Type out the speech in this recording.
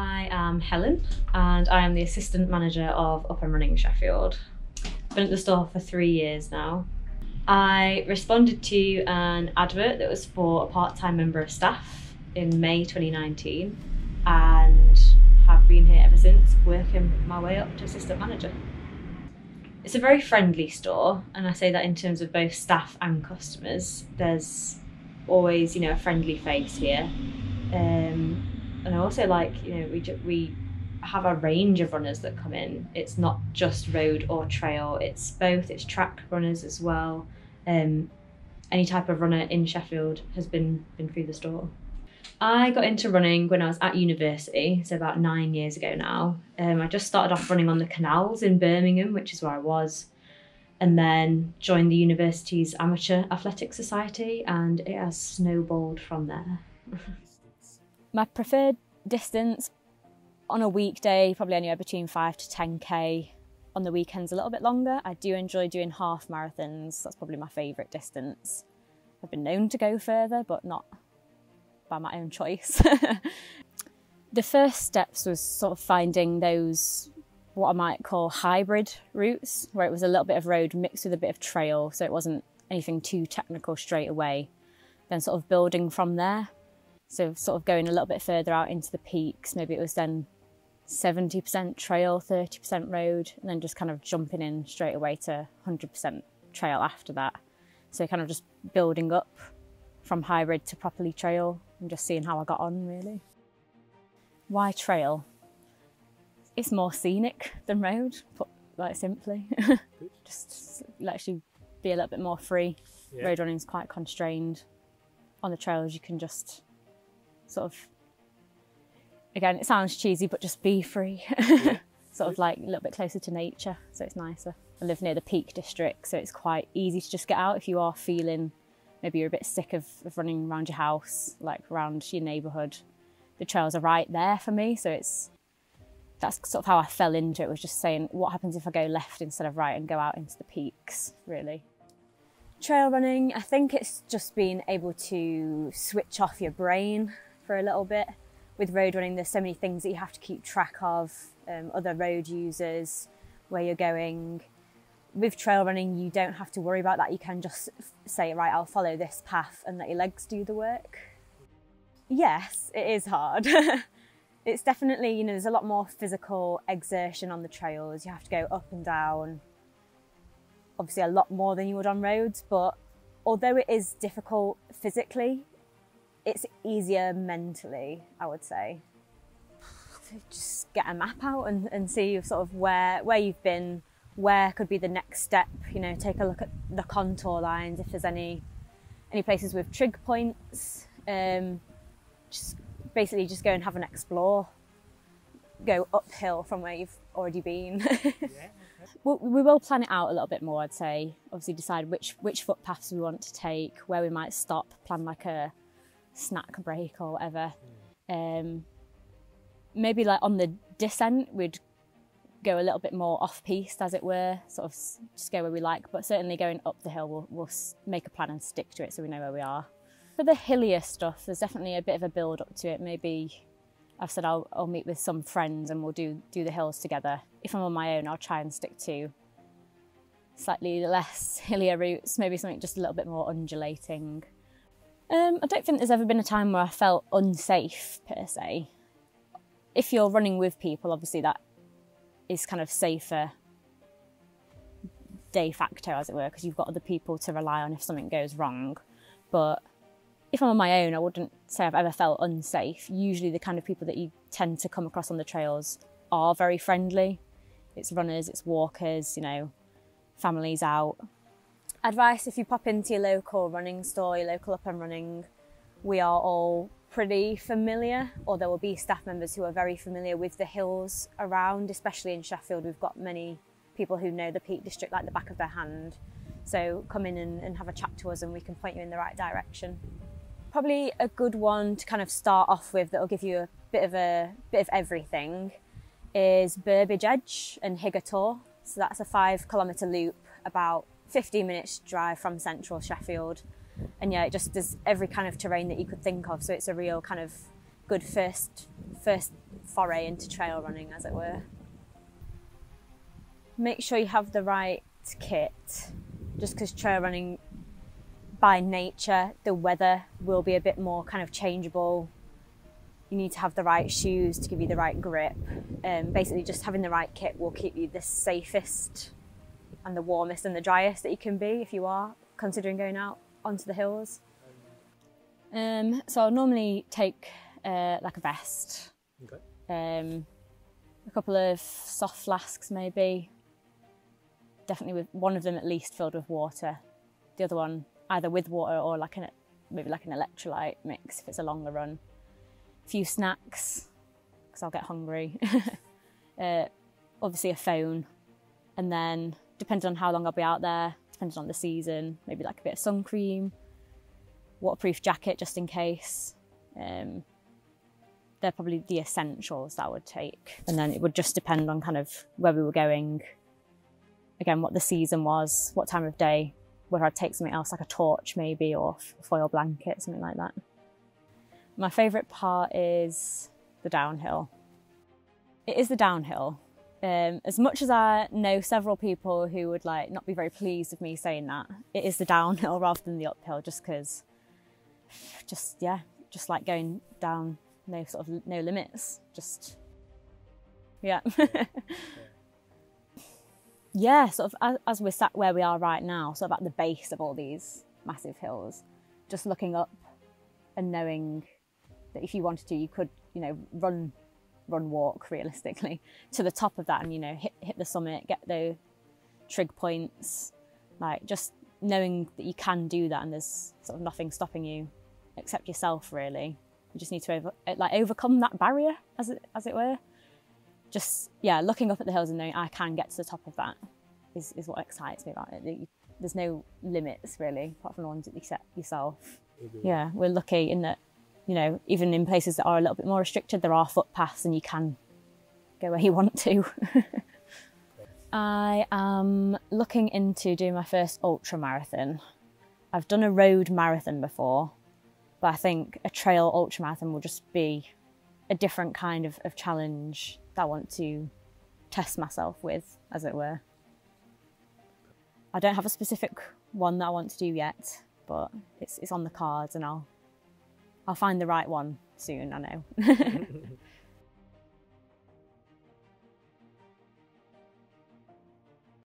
I am Helen and I am the assistant manager of Up and Running Sheffield. Been at the store for 3 years now. I responded to an advert that was for a part-time member of staff in May 2019 and have been here ever since, working my way up to assistant manager. It's a very friendly store, and I say that in terms of both staff and customers. There's always, a friendly face here. And I also like, we have a range of runners that come in. It's not just road or trail, it's both, it's track runners as well. Any type of runner in Sheffield has been through the store. I got into running when I was at university, so about 9 years ago now. I just started off running on the canals in Birmingham, which is where I was, and then joined the university's amateur athletic society, and it has snowballed from there. My preferred distance on a weekday, probably anywhere between 5 to 10k. On the weekends a little bit longer. I do enjoy doing half marathons. That's probably my favourite distance. I've been known to go further, but not by my own choice. The first steps was sort of finding those, what I might call hybrid routes, where it was a little bit of road mixed with a bit of trail, so it wasn't anything too technical straight away. Then sort of building from there. So sort of going a little bit further out into the peaks, maybe it was then 70% trail, 30% road, and then just kind of jumping in straight away to 100% trail after that. So kind of just building up from hybrid to properly trail and just seeing how I got on, really. Why trail? It's more scenic than road, put like simply. Just lets you be a little bit more free. Yeah. Road running is quite constrained. On the trails you can just sort of, again, it sounds cheesy, but just be free. Yeah. Sort of like a little bit closer to nature, so it's nicer. I live near the Peak District, so it's quite easy to just get out if you are feeling, maybe you're a bit sick of running around your house, like around your neighbourhood. The trails are right there for me, so that's sort of how I fell into it, was just saying, what happens if I go left instead of right and go out into the peaks, really. Trail running, I think it's just being able to switch off your brain for a little bit. With road running, there's so many things that you have to keep track of, other road users, where you're going. With trail running, you don't have to worry about that. You can just say, right, I'll follow this path and let your legs do the work. Yes, it is hard. It's definitely, there's a lot more physical exertion on the trails. You have to go up and down, obviously a lot more than you would on roads, but although it is difficult physically, it's easier mentally, I would say. Just get a map out and see sort of where you've been, where could be the next step, take a look at the contour lines, if there's any places with trig points. Just basically just go and have an explore. Go uphill from where you've already been. Yeah. We will plan it out a little bit more, I'd say. Obviously decide which footpaths we want to take, where we might stop, plan like a snack break or whatever. Maybe like on the descent we'd go a little bit more off-piste, as it were, sort of just go where we like, but certainly going up the hill we'll make a plan and stick to it so we know where we are. For the hillier stuff, there's definitely a bit of a build up to it. Maybe I've said I'll meet with some friends and we'll do the hills together. If I'm on my own, I'll try and stick to slightly less hillier routes, maybe something just a little bit more undulating. I don't think there's ever been a time where I felt unsafe, per se. If you're running with people, obviously that is kind of safer de facto, as it were, because you've got other people to rely on if something goes wrong. But if I'm on my own, I wouldn't say I've ever felt unsafe. Usually the kind of people that you tend to come across on the trails are very friendly. It's runners, it's walkers, families out. Advice, if you pop into your local running store, your local Up and Running, we are all pretty familiar, or there will be staff members who are very familiar with the hills around, especially in Sheffield. We've got many people who know the Peak District like the back of their hand. So come in and have a chat to us and we can point you in the right direction. Probably a good one to kind of start off with that will give you a bit of everything is Burbage Edge and Higator. So that's a 5-kilometre loop, about 15 minutes drive from central Sheffield. And yeah, it just does every kind of terrain that you could think of. So it's a real kind of good first foray into trail running, as it were. Make sure you have the right kit, just because trail running, by nature, the weather will be a bit more kind of changeable. You need to have the right shoes to give you the right grip. Basically, just having the right kit will keep you the safest and the warmest and the driest that you can be if you are considering going out onto the hills. So I'll normally take like a vest, Okay. a couple of soft flasks maybe, definitely with one of them at least filled with water, the other one either with water or maybe like an electrolyte mix if it's a longer run. A few snacks, because I'll get hungry. Obviously a phone, and then depending on how long I'll be out there, depending on the season, maybe like a bit of sun cream, waterproof jacket just in case. They're probably the essentials that I would take. And then it would just depend on kind of where we were going, again, what the season was, what time of day, whether I'd take something else like a torch maybe, or a foil blanket, something like that. My favourite part is the downhill. It is the downhill. As much as I know several people who would like not be very pleased with me saying that, it is the downhill rather than the uphill, just because, just like going down, no limits, just, yeah. Yeah, sort of as we're sat where we are right now, sort of at the base of all these massive hills, just looking up and knowing that if you wanted to, you could, you know, walk realistically to the top of that and, you know, hit the summit, get the trig points, like just knowing that you can do that and there's sort of nothing stopping you except yourself, really. You just need to overcome that barrier, as it were. Just, yeah, looking up at the hills and knowing I can get to the top of that is what excites me about it. There's no limits, really, apart from the ones that you set yourself. Yeah, we're lucky in that, you know, even in places that are a little bit more restricted, there are footpaths and you can go where you want to. I am looking into doing my first ultra marathon. I've done a road marathon before, but I think a trail ultra marathon will just be a different kind of challenge that I want to test myself with, as it were. I don't have a specific one that I want to do yet, but it's on the cards, and I'll find the right one soon, I know.